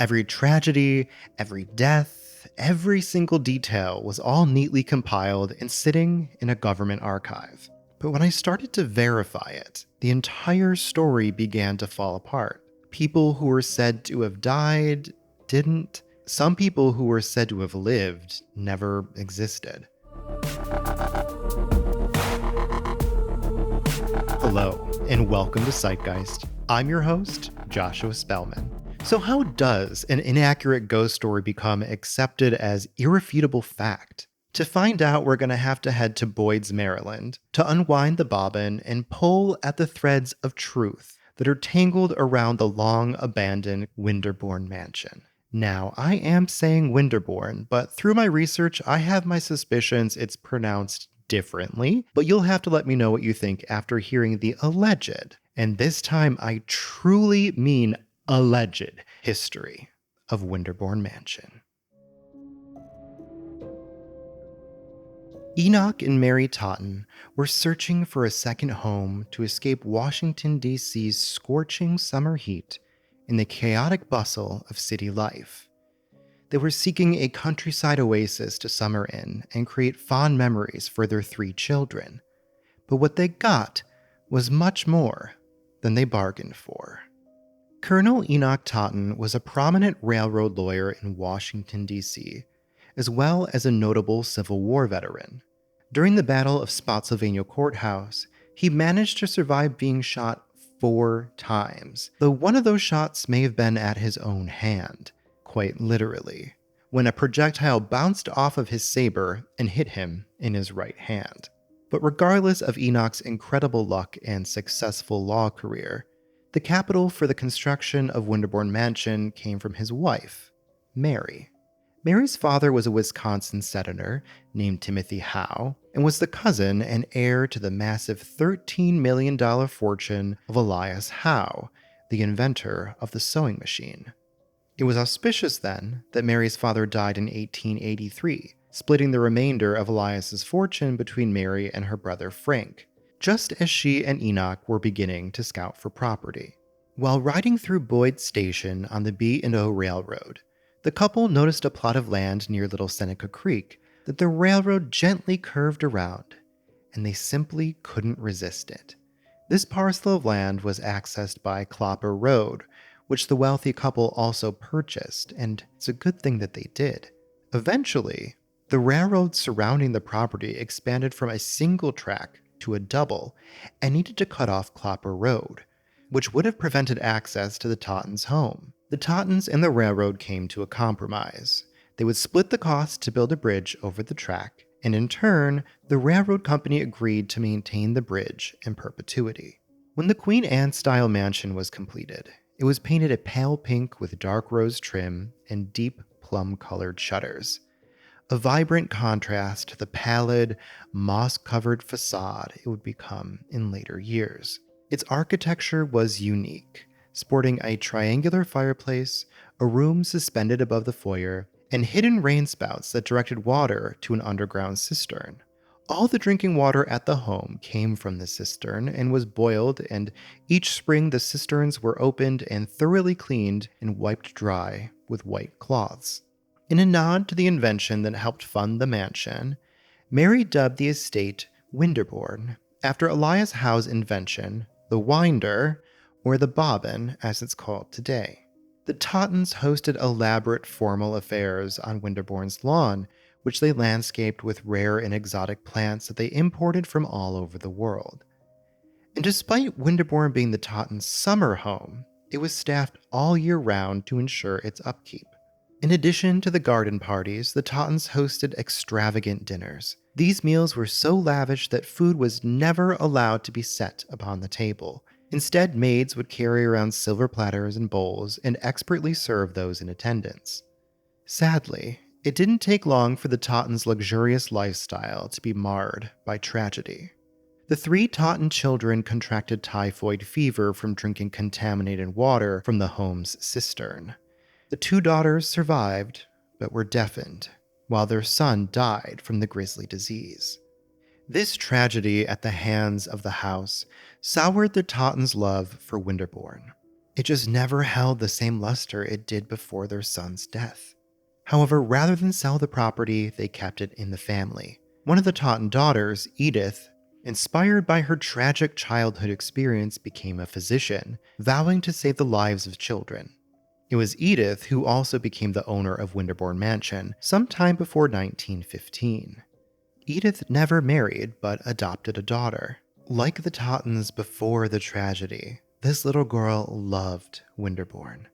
Every tragedy, every death, every single detail was all neatly compiled and sitting in a government archive. But when I started to verify it, the entire story began to fall apart. People who were said to have died didn't. Some people who were said to have lived never existed. Hello, and welcome to Citegeist. I'm your host, Joshua Spellman. So how does an inaccurate ghost story become accepted as irrefutable fact? To find out, we're going to have to head to Boyds, Maryland, to unwind the bobbin and pull at the threads of truth that are tangled around the long-abandoned Winderbourne Mansion. Now, I am saying Winderbourne, but through my research, I have my suspicions it's pronounced differently, but you'll have to let me know what you think after hearing the alleged, and this time I truly mean alleged, history of Winderbourne Mansion. Enoch and Mary Totten were searching for a second home to escape Washington, D.C.'s scorching summer heat in the chaotic bustle of city life. They were seeking a countryside oasis to summer in and create fond memories for their 3 children. But what they got was much more than they bargained for. Colonel Enoch Totten was a prominent railroad lawyer in Washington, D.C., as well as a notable Civil War veteran. During the Battle of Spotsylvania Courthouse, he managed to survive being shot 4 times, though one of those shots may have been at his own hand, quite literally, when a projectile bounced off of his saber and hit him in his right hand. But regardless of Enoch's incredible luck and successful law career, the capital for the construction of Winderbourne Mansion came from his wife, Mary. Mary's father was a Wisconsin senator named Timothy Howe and was the cousin and heir to the massive $13 million fortune of Elias Howe, the inventor of the sewing machine. It was auspicious then that Mary's father died in 1883, splitting the remainder of Elias's fortune between Mary and her brother Frank, just as she and Enoch were beginning to scout for property. While riding through Boyds Station on the B&O Railroad, the couple noticed a plot of land near Little Seneca Creek that the railroad gently curved around, and they simply couldn't resist it. This parcel of land was accessed by Clopper Road, which the wealthy couple also purchased, and it's a good thing that they did. Eventually, the railroad surrounding the property expanded from a single track to a double and needed to cut off Clopper Road, which would have prevented access to the Tottens' home. The Tottens and the railroad came to a compromise. They would split the cost to build a bridge over the track, and in turn, the railroad company agreed to maintain the bridge in perpetuity. When the Queen Anne-style mansion was completed, it was painted a pale pink with dark rose trim and deep plum-colored shutters, a vibrant contrast to the pallid, moss-covered facade it would become in later years. Its architecture was unique, sporting a triangular fireplace, a room suspended above the foyer, and hidden rain spouts that directed water to an underground cistern. All the drinking water at the home came from the cistern and was boiled, and each spring the cisterns were opened and thoroughly cleaned and wiped dry with white cloths. In a nod to the invention that helped fund the mansion, Mary dubbed the estate Winderbourne, after Elias Howe's invention, the winder, or the bobbin as it's called today. The Tottens hosted elaborate formal affairs on Winderbourne's lawn, which they landscaped with rare and exotic plants that they imported from all over the world. And despite Winderbourne being the Tottens' summer home, it was staffed all year round to ensure its upkeep. In addition to the garden parties, the Tottens hosted extravagant dinners. These meals were so lavish that food was never allowed to be set upon the table. Instead, maids would carry around silver platters and bowls and expertly serve those in attendance. Sadly, it didn't take long for the Tottens' luxurious lifestyle to be marred by tragedy. The 3 Totten children contracted typhoid fever from drinking contaminated water from the home's cistern. The 2 daughters survived, but were deafened, while their son died from the grisly disease. This tragedy at the hands of the house soured the Tottens' love for Winderbourne. It just never held the same luster it did before their son's death. However, rather than sell the property, they kept it in the family. One of the Totten daughters, Edith, inspired by her tragic childhood experience, became a physician, vowing to save the lives of children. It was Edith who also became the owner of Winderbourne Mansion sometime before 1915. Edith never married, but adopted a daughter. Like the Tottens before the tragedy, this little girl loved Winderbourne.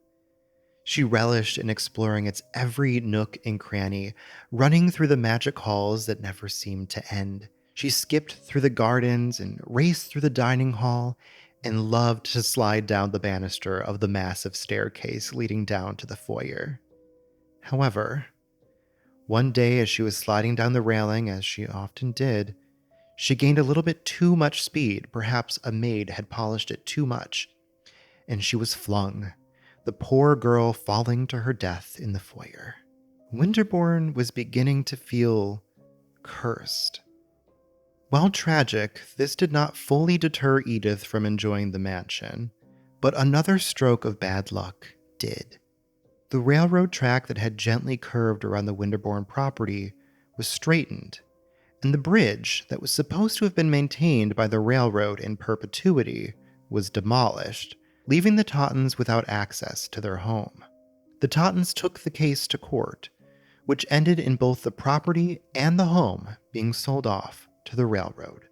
She relished in exploring its every nook and cranny, running through the magic halls that never seemed to end. She skipped through the gardens and raced through the dining hall, and loved to slide down the banister of the massive staircase leading down to the foyer. However, one day as she was sliding down the railing, as she often did, she gained a little bit too much speed. Perhaps a maid had polished it too much, and she was flung, the poor girl falling to her death in the foyer. Winderbourne was beginning to feel cursed. While tragic, this did not fully deter Edith from enjoying the mansion, but another stroke of bad luck did. The railroad track that had gently curved around the Winderbourne property was straightened, and the bridge that was supposed to have been maintained by the railroad in perpetuity was demolished, leaving the Tottens without access to their home. The Tottens took the case to court, which ended in both the property and the home being sold off to the railroad.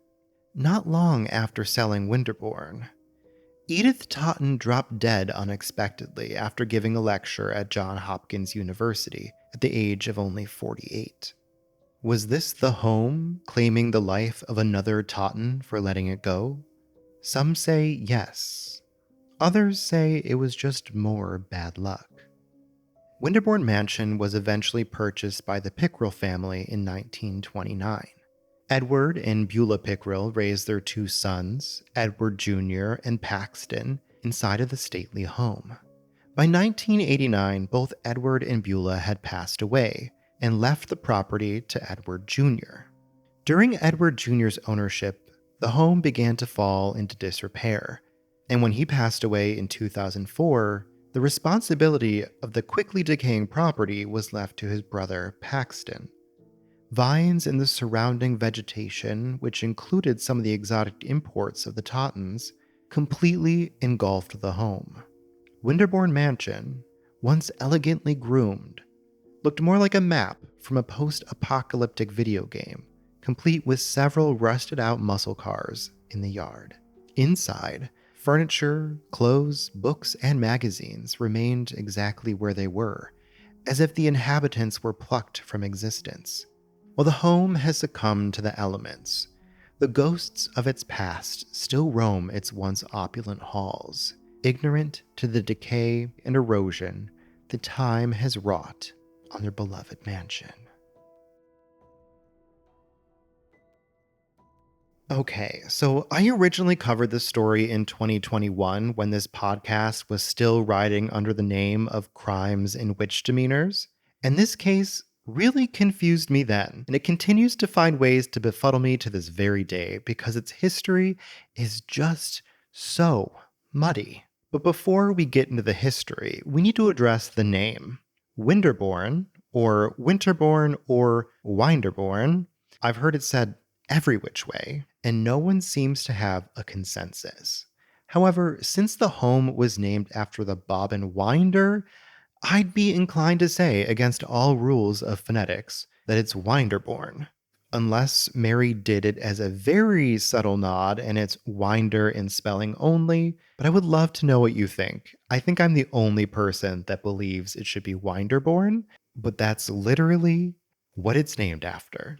Not long after selling Winderbourne, Edith Totten dropped dead unexpectedly after giving a lecture at Johns Hopkins University at the age of only 48. Was this the home claiming the life of another Totten for letting it go? Some say yes. Others say it was just more bad luck. Winderbourne Mansion was eventually purchased by the Pickrell family in 1929. Edward and Beulah Pickrell raised their two sons, Edward Jr. and Paxton, inside of the stately home. By 1989, both Edward and Beulah had passed away and left the property to Edward Jr. During Edward Jr.'s ownership, the home began to fall into disrepair, and when he passed away in 2004, the responsibility of the quickly decaying property was left to his brother Paxton. Vines and the surrounding vegetation, which included some of the exotic imports of the Tottens, completely engulfed the home. Winderbourne Mansion, once elegantly groomed, looked more like a map from a post-apocalyptic video game, complete with several rusted-out muscle cars in the yard. Inside, furniture, clothes, books, and magazines remained exactly where they were, as if the inhabitants were plucked from existence. While the home has succumbed to the elements, the ghosts of its past still roam its once opulent halls, ignorant to the decay and erosion that time has wrought on their beloved mansion. Okay, so I originally covered this story in 2021 when this podcast was still riding under the name of Crimes and Witch Demeanors, and this case really confused me then, and it continues to find ways to befuddle me to this very day because its history is just so muddy. But before we get into the history, we need to address the name. Winderbourne, or Winterbourne, or Winderbourne, I've heard it said every which way, and no one seems to have a consensus. However, since the home was named after the bobbin winder, I'd be inclined to say, against all rules of phonetics, that it's Winderbourne. Unless Mary did it as a very subtle nod and it's winder in spelling only, but I would love to know what you think. I think I'm the only person that believes it should be Winderbourne, but that's literally what it's named after.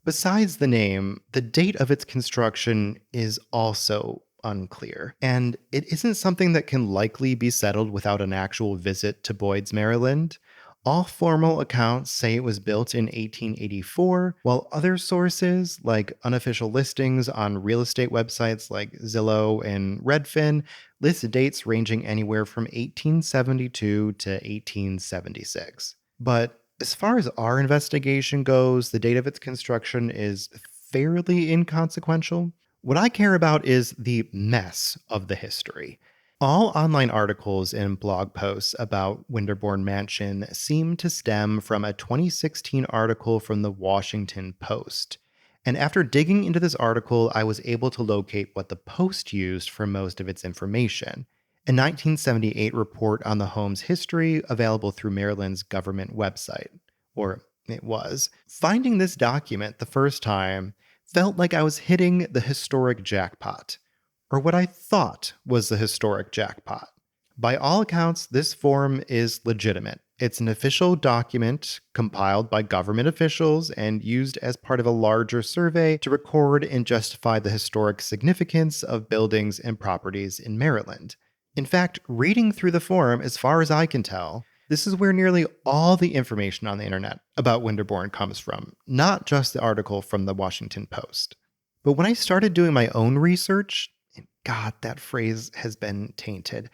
Besides the name, the date of its construction is also unclear, and it isn't something that can likely be settled without an actual visit to Boyds, Maryland. All formal accounts say it was built in 1884, while other sources, like unofficial listings on real estate websites like Zillow and Redfin, list dates ranging anywhere from 1872 to 1876. But as far as our investigation goes, the date of its construction is fairly inconsequential. What I care about is the mess of the history. All online articles and blog posts about Winderbourne Mansion seem to stem from a 2016 article from the Washington Post. And after digging into this article, I was able to locate what the Post used for most of its information. A 1978 report on the home's history available through Maryland's government website. Or it was. Finding this document the first time felt like I was hitting the historic jackpot, or what I thought was the historic jackpot. By all accounts, this form is legitimate. It's an official document compiled by government officials and used as part of a larger survey to record and justify the historic significance of buildings and properties in Maryland. In fact, reading through the form, as far as I can tell, this is where nearly all the information on the internet about Winderbourne comes from, not just the article from the Washington Post. But when I started doing my own research, and God, that phrase has been tainted,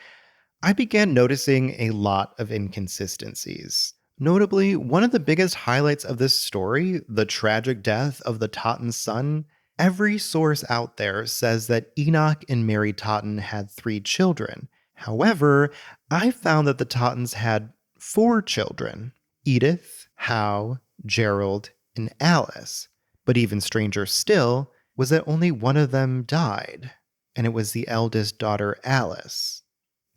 I began noticing a lot of inconsistencies. Notably, one of the biggest highlights of this story, the tragic death of the Totten's son, every source out there says that Enoch and Mary Totten had 3 children. However, I found that the Tottens had 4 children: Edith, Howe, Gerald, and Alice. But even stranger still was that only one of them died, and it was the eldest daughter, Alice.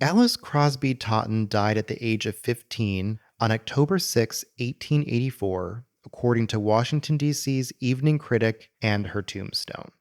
Alice Crosby Totten died at the age of 15 on October 6, 1884, according to Washington, D.C.'s Evening Critic and her tombstone.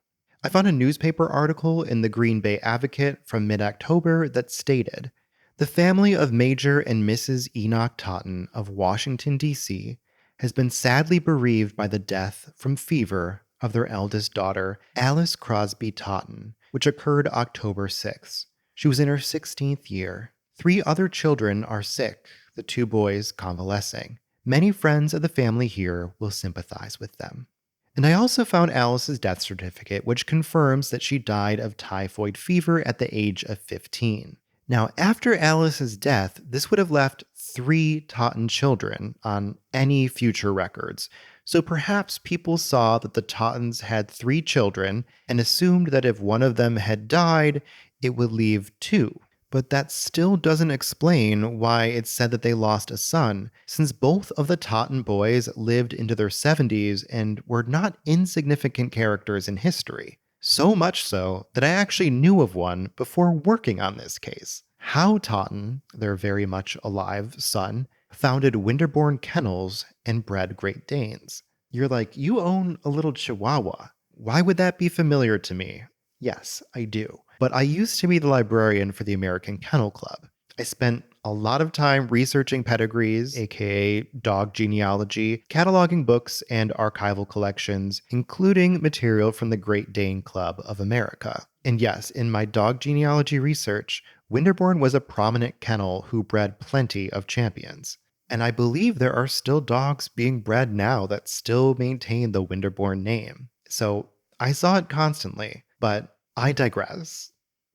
I found a newspaper article in the Green Bay Advocate from mid-October that stated, "The family of Major and Mrs. Enoch Totten of Washington, D.C. has been sadly bereaved by the death from fever of their eldest daughter, Alice Crosby Totten, which occurred October 6. She was in her 16th year. 3 other children are sick, the 2 boys convalescing. Many friends of the family here will sympathize with them." And I also found Alice's death certificate, which confirms that she died of typhoid fever at the age of 15. Now, after Alice's death, this would have left 3 Totten children on any future records. So perhaps people saw that the Tottens had 3 children and assumed that if one of them had died, it would leave 2. But that still doesn't explain why it's said that they lost a son, since both of the Totten boys lived into their 70s and were not insignificant characters in history. So much so that I actually knew of one before working on this case. Howe Totten, their very much alive son, founded Winderbourne Kennels and bred Great Danes. You're like, you own a little Chihuahua. Why would that be familiar to me? Yes, I do. But I used to be the librarian for the American Kennel Club. I spent a lot of time researching pedigrees, aka dog genealogy, cataloging books and archival collections, including material from the Great Dane Club of America. And yes, in my dog genealogy research, Winderbourne was a prominent kennel who bred plenty of champions. And I believe there are still dogs being bred now that still maintain the Winderbourne name. So I saw it constantly, but I digress.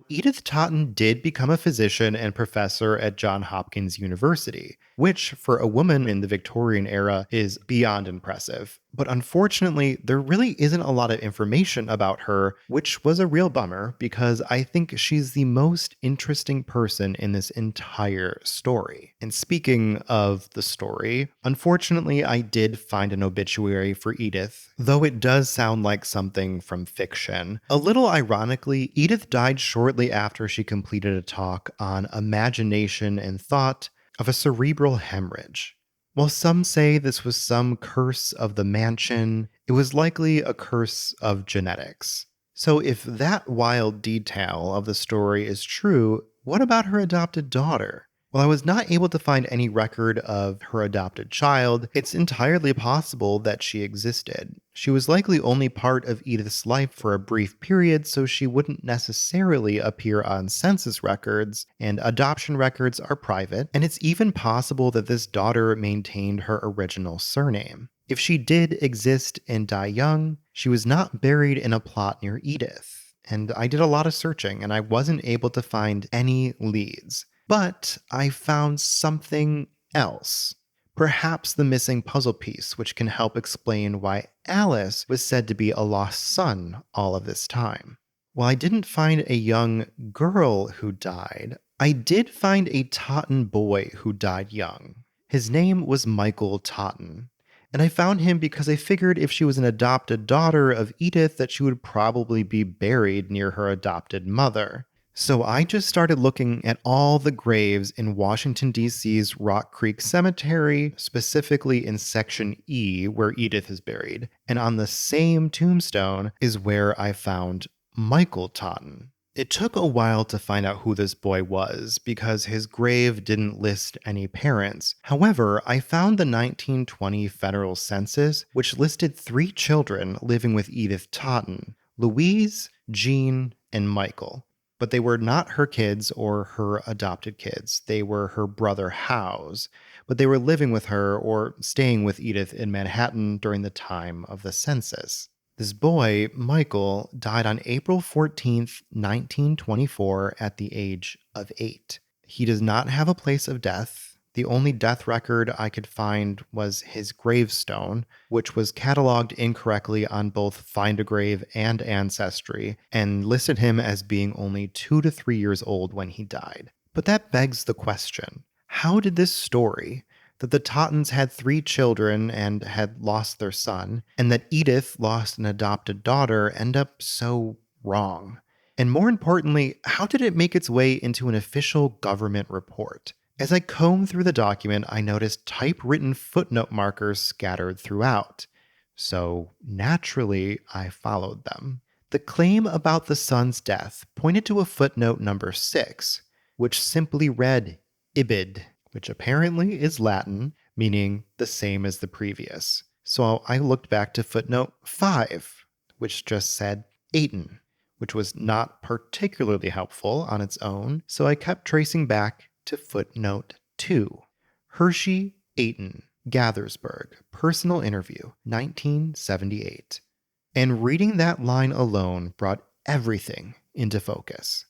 Edith Totten did become a physician and professor at Johns Hopkins University, which for a woman in the Victorian era is beyond impressive. But unfortunately, there really isn't a lot of information about her, which was a real bummer because I think she's the most interesting person in this entire story. And speaking of the story, unfortunately, I did find an obituary for Edith, though it does sound like something from fiction. A little ironically, Edith died shortly after she completed a talk on imagination and thought of a cerebral hemorrhage. While some say this was some curse of the mansion, it was likely a curse of genetics. So if that wild detail of the story is true, what about her adopted daughter? While I was not able to find any record of her adopted child, it's entirely possible that she existed. She was likely only part of Edith's life for a brief period, so she wouldn't necessarily appear on census records, and adoption records are private, and it's even possible that this daughter maintained her original surname. If she did exist and die young, she was not buried in a plot near Edith. And I did a lot of searching, and I wasn't able to find any leads. But I found something else. Perhaps the missing puzzle piece, which can help explain why Alice was said to be a lost son all of this time. While I didn't find a young girl who died, I did find a Totten boy who died young. His name was Michael Totten, and I found him because I figured if she was an adopted daughter of Edith that she would probably be buried near her adopted mother. So I just started looking at all the graves in Washington, D.C.'s Rock Creek Cemetery, specifically in Section E, where Edith is buried. And on the same tombstone is where I found Michael Totten. It took a while to find out who this boy was because his grave didn't list any parents. However, I found the 1920 federal census, which listed 3 children living with Edith Totten: Louise, Jean, and Michael. But they were not her kids or her adopted kids. They were her brother Howe's, but they were living with her or staying with Edith in Manhattan during the time of the census. This boy, Michael, died on April 14th, 1924 at the age of 8. He does not have a place of death. The only death record I could find was his gravestone, which was cataloged incorrectly on both Find a Grave and Ancestry, and listed him as being only 2 to 3 years old when he died. But that begs the question, how did this story, that the Tottens had 3 children and had lost their son, and that Edith lost an adopted daughter, end up so wrong? And more importantly, how did it make its way into an official government report? As I combed through the document, I noticed typewritten footnote markers scattered throughout. So naturally, I followed them. The claim about the son's death pointed to a footnote number 6, which simply read ibid, which apparently is Latin, meaning the same as the previous. So I looked back to footnote 5, which just said Ayton, which was not particularly helpful on its own, so I kept tracing back to footnote 2. Hershey Ayton, Gathersburg, personal interview, 1978. And reading that line alone brought everything into focus.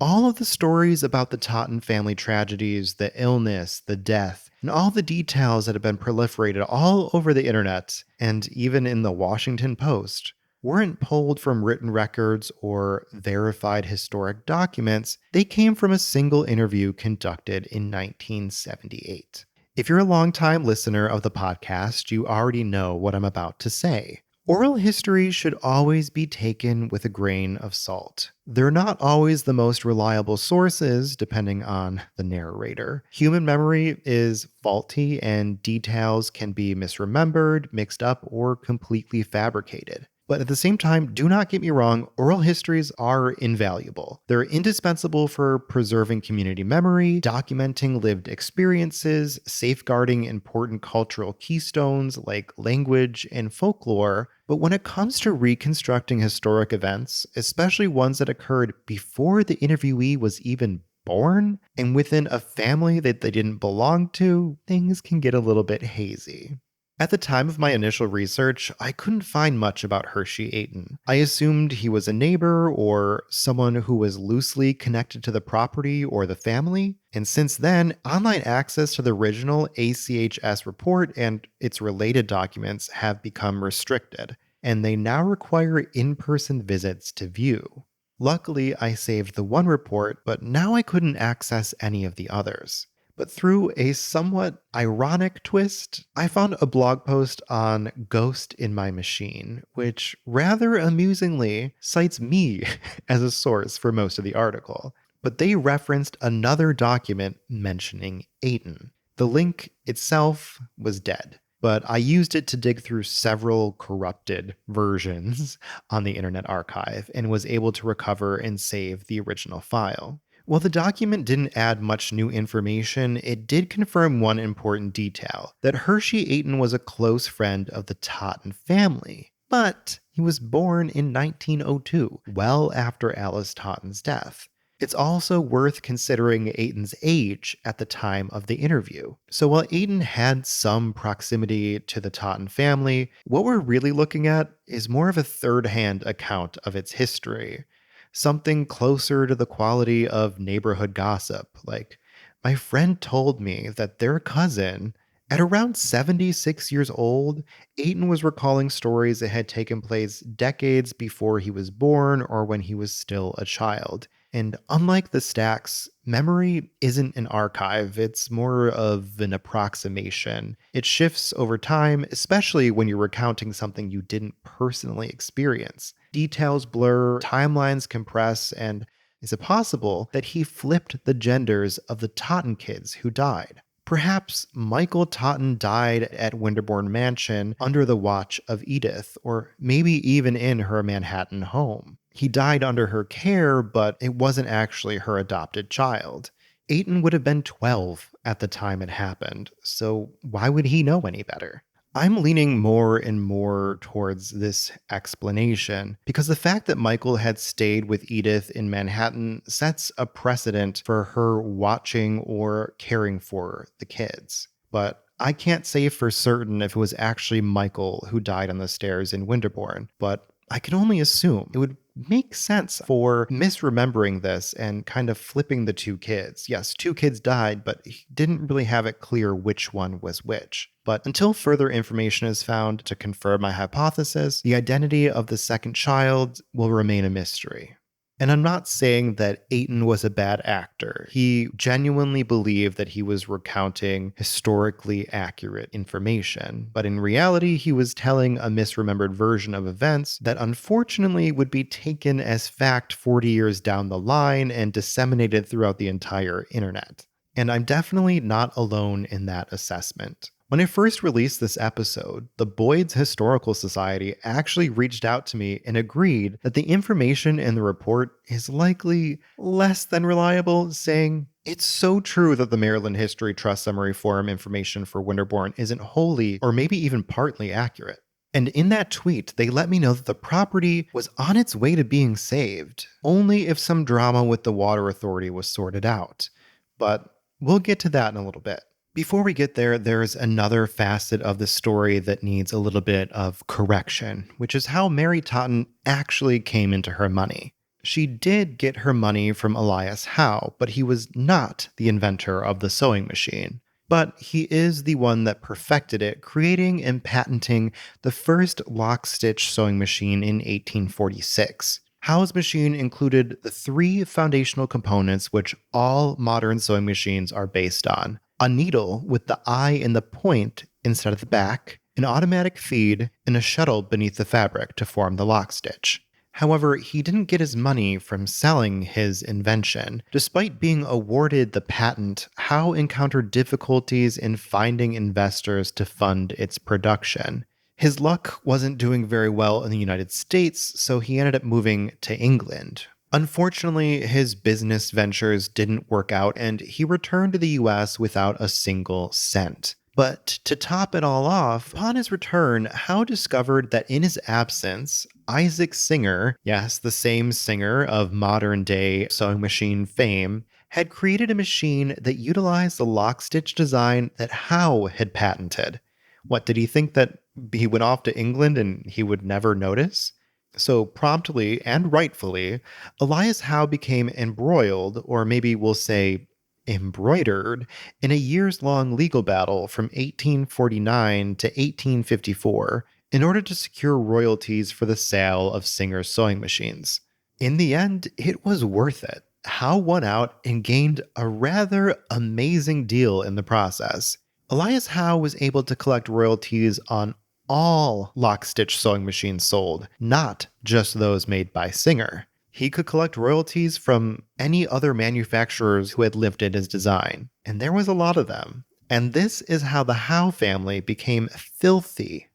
All of the stories about the Totten family tragedies, the illness, the death, and all the details that have been proliferated all over the internet and even in the Washington Post weren't pulled from written records or verified historic documents. They came from a single interview conducted in 1978. If you're a longtime listener of the podcast, you already know what I'm about to say. Oral history should always be taken with a grain of salt. They're not always the most reliable sources, depending on the narrator. Human memory is faulty, and details can be misremembered, mixed up, or completely fabricated. But at the same time, do not get me wrong, oral histories are invaluable. They're indispensable for preserving community memory, documenting lived experiences, safeguarding important cultural keystones like language and folklore. But when it comes to reconstructing historic events, especially ones that occurred before the interviewee was even born and within a family that they didn't belong to, things can get a little bit hazy. At the time of my initial research, I couldn't find much about Hershey Ayton. I assumed he was a neighbor or someone who was loosely connected to the property or the family. And since then, online access to the original ACHS report and its related documents have become restricted, and they now require in-person visits to view. Luckily, I saved the one report, but now I couldn't access any of the others. But through a somewhat ironic twist, I found a blog post on Ghost in My Machine, which rather amusingly cites me as a source for most of the article. But they referenced another document mentioning Ayton. The link itself was dead, but I used it to dig through several corrupted versions on the Internet Archive and was able to recover and save the original file. While the document didn't add much new information, it did confirm one important detail, that Hershey Ayton was a close friend of the Totten family. But he was born in 1902, well after Alice Totten's death. It's also worth considering Ayton's age at the time of the interview. So while Ayton had some proximity to the Totten family, what we're really looking at is more of a third-hand account of its history. Something closer to the quality of neighborhood gossip, like, my friend told me that their cousin, At around 76 years old, Aiton was recalling stories that had taken place decades before he was born or when he was still a child. And unlike the stacks, memory isn't an archive, it's more of an approximation. It shifts over time, especially when you're recounting something you didn't personally experience. Details blur, timelines compress, and is it possible that he flipped the genders of the Totten kids who died? Perhaps Michael Totten died at Winderbourne Mansion under the watch of Edith, or maybe even in her Manhattan home. He died under her care, but it wasn't actually her adopted child. Aiton would have been 12 at the time it happened, so why would he know any better? I'm leaning more and more towards this explanation because the fact that Michael had stayed with Edith in Manhattan sets a precedent for her watching or caring for the kids. But I can't say for certain if it was actually Michael who died on the stairs in Winterbourne, but I can only assume it would make sense for misremembering this and kind of flipping the two kids. Yes, two kids died, but he didn't really have it clear which one was which. But until further information is found to confirm my hypothesis, the identity of the second child will remain a mystery. And I'm not saying that Aiton was a bad actor. He genuinely believed that he was recounting historically accurate information. But in reality, he was telling a misremembered version of events that unfortunately would be taken as fact 40 years down the line and disseminated throughout the entire internet. And I'm definitely not alone in that assessment. When I first released this episode, the Boyds Historical Society actually reached out to me and agreed that the information in the report is likely less than reliable, saying, "It's so true that the Maryland History Trust Summary Forum information for Winterbourne isn't wholly or maybe even partly accurate." And in that tweet, they let me know that the property was on its way to being saved, only if some drama with the water authority was sorted out. But we'll get to that in a little bit. Before we get there, there's another facet of the story that needs a little bit of correction, which is how Mary Totten actually came into her money. She did get her money from Elias Howe, but he was not the inventor of the sewing machine. But he is the one that perfected it, creating and patenting the first lock-stitch sewing machine in 1846. Howe's machine included the three foundational components which all modern sewing machines are based on: a needle with the eye in the point instead of the back, an automatic feed, and a shuttle beneath the fabric to form the lock stitch. However, he didn't get his money from selling his invention. Despite being awarded the patent, Howe encountered difficulties in finding investors to fund its production. His luck wasn't doing very well in the United States, so he ended up moving to England. Unfortunately, his business ventures didn't work out and he returned to the US without a single cent. But to top it all off, upon his return, Howe discovered that in his absence, Isaac Singer, yes, the same Singer of modern-day sewing machine fame, had created a machine that utilized the lock-stitch design that Howe had patented. What, did he think that he went off to England and he would never notice? So promptly and rightfully, Elias Howe became embroiled, or maybe we'll say embroidered, in a years-long legal battle from 1849 to 1854 in order to secure royalties for the sale of Singer's sewing machines. In the end, it was worth it. Howe won out and gained a rather amazing deal in the process. Elias Howe was able to collect royalties on all lock-stitch sewing machines sold, not just those made by Singer. He could collect royalties from any other manufacturers who had lifted his design, and there was a lot of them. And this is how the Howe family became filthy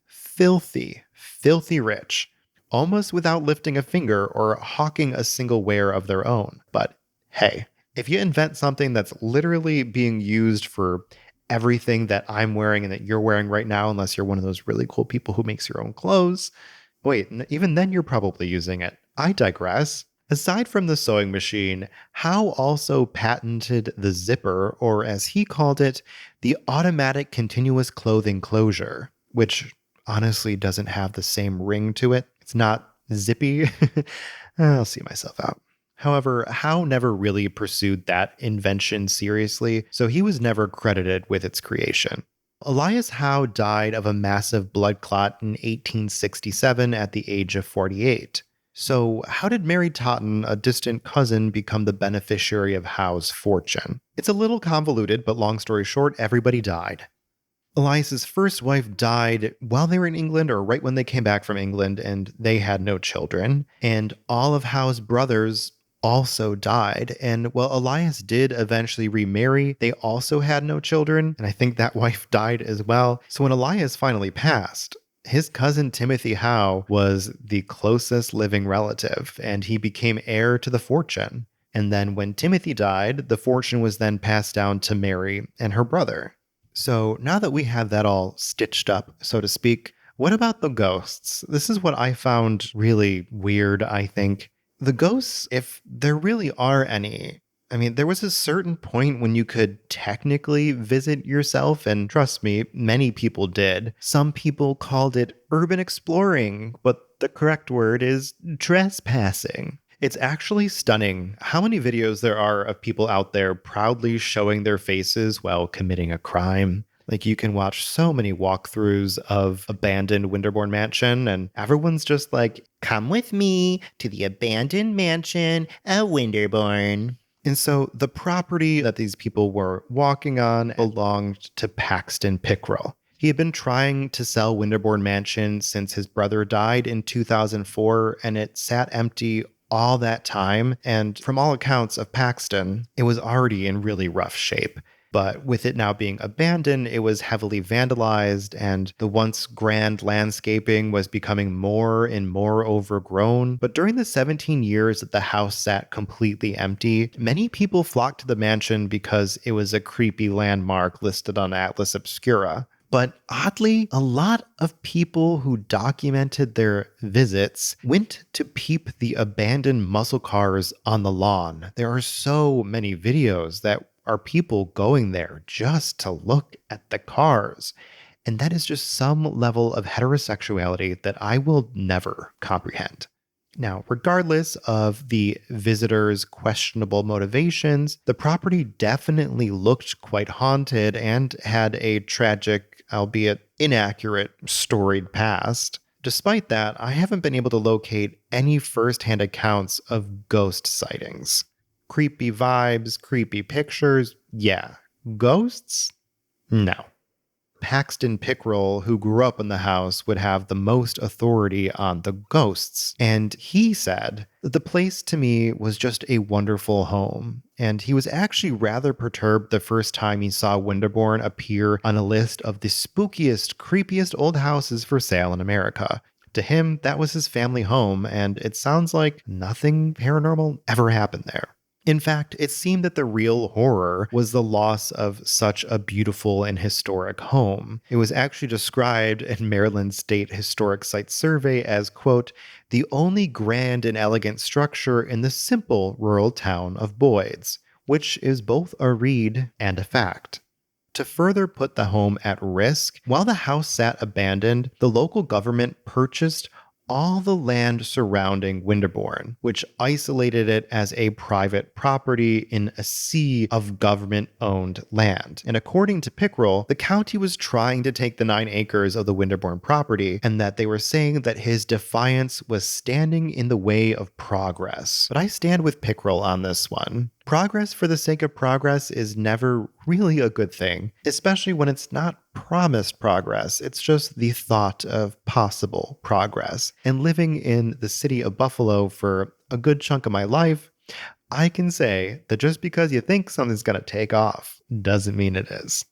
rich, almost without lifting a finger or hawking a single ware of their own. But hey, if you invent something that's literally being used for everything that I'm wearing and that you're wearing right now, unless you're one of those really cool people who makes your own clothes, wait, even then you're probably using it. I digress. Aside from the sewing machine, Howe also patented the zipper, or as he called it, the automatic continuous clothing closure, which honestly doesn't have the same ring to it. It's not zippy. I'll see myself out. However, Howe never really pursued that invention seriously, so he was never credited with its creation. Elias Howe died of a massive blood clot in 1867 at the age of 48. So, how did Mary Totten, a distant cousin, become the beneficiary of Howe's fortune? It's a little convoluted, but long story short, everybody died. Elias's first wife died while they were in England or right when they came back from England, and they had no children. And all of Howe's brothers also died. And while Elias did eventually remarry, they also had no children. And I think that wife died as well. So when Elias finally passed, his cousin Timothy Howe was the closest living relative, and he became heir to the fortune. And then when Timothy died, the fortune was then passed down to Mary and her brother. So now that we have that all stitched up, so to speak, what about the ghosts? This is what I found really weird, I think. The ghosts, if there really are any, I mean, there was a certain point when you could technically visit yourself, and trust me, many people did. Some people called it urban exploring, but the correct word is trespassing. It's actually stunning how many videos there are of people out there proudly showing their faces while committing a crime. Like, you can watch so many walkthroughs of abandoned Winderbourne Mansion, and everyone's just like, come with me to the abandoned mansion of Winderbourne. And so the property that these people were walking on belonged to Paxton Pickrell. He had been trying to sell Winderbourne Mansion since his brother died in 2004, and it sat empty all that time. And from all accounts of Paxton, it was already in really rough shape. But with it now being abandoned, it was heavily vandalized, and the once grand landscaping was becoming more and more overgrown. But during the 17 years that the house sat completely empty, many people flocked to the mansion because it was a creepy landmark listed on Atlas Obscura. But oddly, a lot of people who documented their visits went to peep the abandoned muscle cars on the lawn. There are so many videos that are people going there just to look at the cars. And that is just some level of heterosexuality that I will never comprehend. Now, regardless of the visitors' questionable motivations, the property definitely looked quite haunted and had a tragic, albeit inaccurate, storied past. Despite that, I haven't been able to locate any first-hand accounts of ghost sightings. Creepy vibes, creepy pictures, yeah. Ghosts? No. Paxton Pickrell, who grew up in the house, would have the most authority on the ghosts. And he said that the place to me was just a wonderful home. And he was actually rather perturbed the first time he saw Winderbourne appear on a list of the spookiest, creepiest old houses for sale in America. To him, that was his family home, and it sounds like nothing paranormal ever happened there. In fact, it seemed that the real horror was the loss of such a beautiful and historic home. It was actually described in Maryland State Historic Site Survey as, quote, the only grand and elegant structure in the simple rural town of Boyds, which is both a read and a fact. To further put the home at risk, while the house sat abandoned, the local government purchased all the land surrounding Winderbourne, which isolated it as a private property in a sea of government-owned land. And according to Pickrell, the county was trying to take the 9 acres of the Winderbourne property, and that they were saying that his defiance was standing in the way of progress. But I stand with Pickrell on this one. Progress for the sake of progress is never really a good thing, especially when it's not promised progress. It's just the thought of possible progress. And living in the city of Buffalo for a good chunk of my life, I can say that just because you think something's going to take off doesn't mean it is.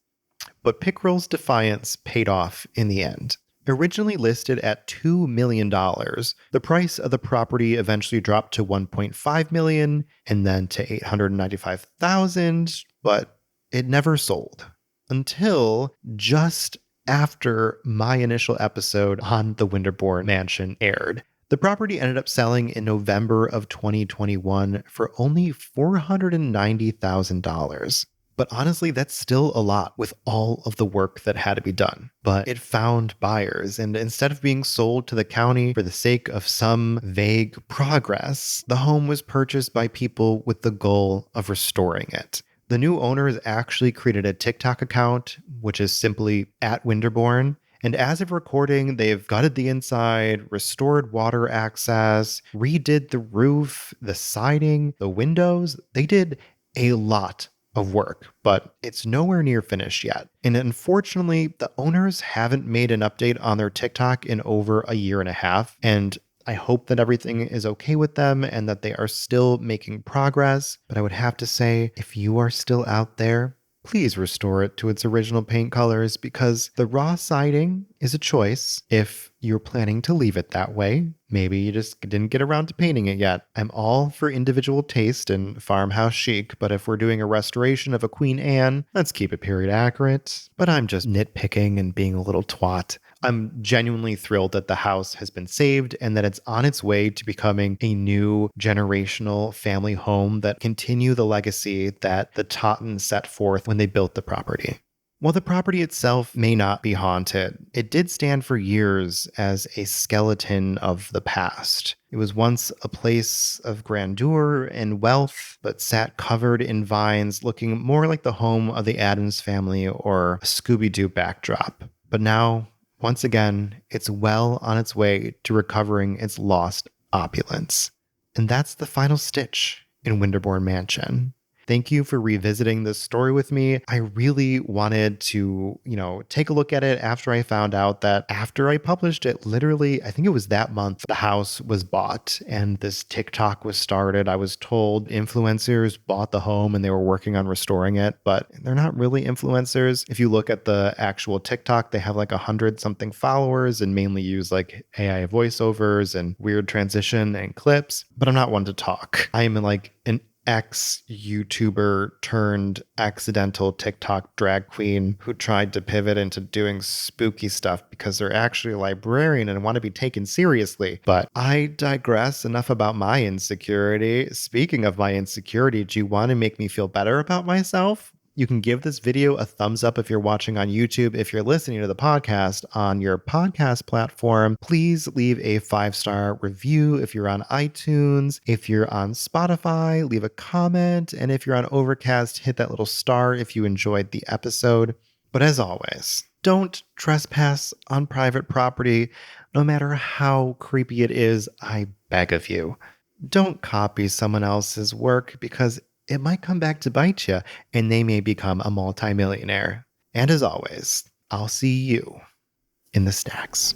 But Pickrell's defiance paid off in the end. Originally listed at $2 million, the price of the property eventually dropped to $1.5 million and then to $895,000, but it never sold until just after my initial episode on the Winderbourne Mansion aired. The property ended up selling in November of 2021 for only $490,000. But honestly, that's still a lot with all of the work that had to be done. But it found buyers, and instead of being sold to the county for the sake of some vague progress, the home was purchased by people with the goal of restoring it. The new owners actually created a TikTok account, which is simply at Winderbourne. And as of recording, they've gutted the inside, restored water access, redid the roof, the siding, the windows. They did a lot of work, but it's nowhere near finished yet. And unfortunately, the owners haven't made an update on their TikTok in over a year and a half. And I hope that everything is okay with them and that they are still making progress. But I would have to say, if you are still out there, please restore it to its original paint colors, because the raw siding is a choice if you're planning to leave it that way. Maybe you just didn't get around to painting it yet. I'm all for individual taste and farmhouse chic, but if we're doing a restoration of a Queen Anne, let's keep it period accurate. But I'm just nitpicking and being a little twat. I'm genuinely thrilled that the house has been saved and that it's on its way to becoming a new generational family home that continue the legacy that the Tottens set forth when they built the property. While the property itself may not be haunted, it did stand for years as a skeleton of the past. It was once a place of grandeur and wealth, but sat covered in vines, looking more like the home of the Addams family or a Scooby-Doo backdrop. But now, once again, it's well on its way to recovering its lost opulence. And that's the final stitch in Winderbourne Mansion. Thank you for revisiting this story with me. I really wanted to, take a look at it after I found out that after I published it, literally, I think it was that month, the house was bought and this TikTok was started. I was told influencers bought the home and they were working on restoring it, but they're not really influencers. If you look at the actual TikTok, they have like 100 something followers and mainly use like AI voiceovers and weird transition and clips, but I'm not one to talk. I am like an ex-YouTuber turned accidental TikTok drag queen who tried to pivot into doing spooky stuff because they're actually a librarian and want to be taken seriously. But I digress. Enough about my insecurity. Speaking of my insecurity, do you want to make me feel better about myself? You can give this video a thumbs up if you're watching on YouTube. If you're listening to the podcast on your podcast platform, please leave a 5-star review. If you're on iTunes, if you're on Spotify, leave a comment. And if you're on Overcast, hit that little star if you enjoyed the episode. But as always, don't trespass on private property, no matter how creepy it is, I beg of you. Don't copy someone else's work because it might come back to bite you and they may become a multimillionaire. And as always, I'll see you in the stacks.